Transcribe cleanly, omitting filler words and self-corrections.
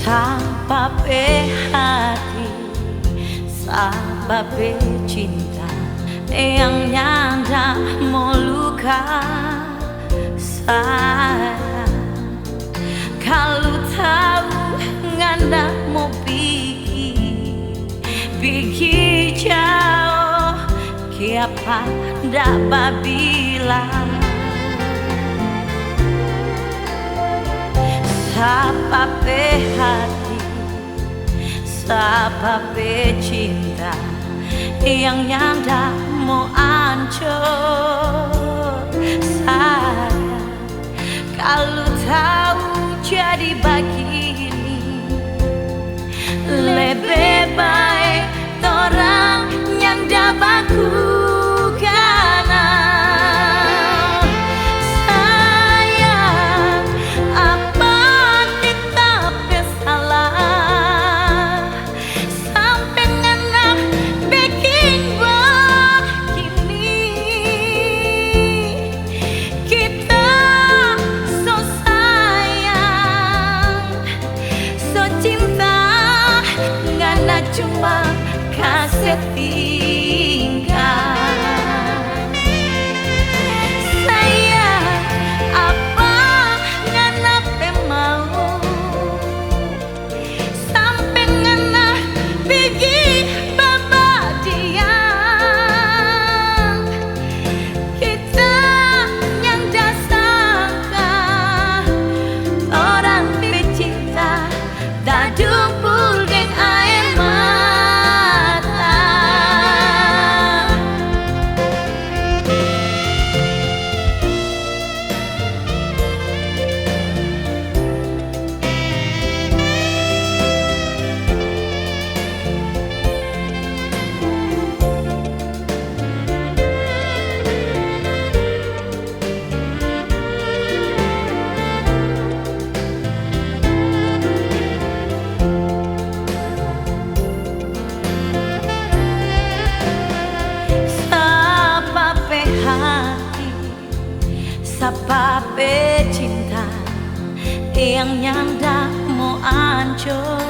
Sabab hati, sabab cinta yang nyanda mau luka sayang. Kalau tahu nganda mau pergi jauh, kiapa ndak bilang. Sabab hati, sabab cinta yang nyanda mau hancur sayang. Kalau tahu jadi begini, lebih baik orang yang dah baku. Cuma kasih tinggal. Sayang, apa ngana mau sampai ngana pergi babadian. Kita yang dah sangka orang bercinta dah dumpul geng air mata. Sabab cinta yang nyanda mau hancur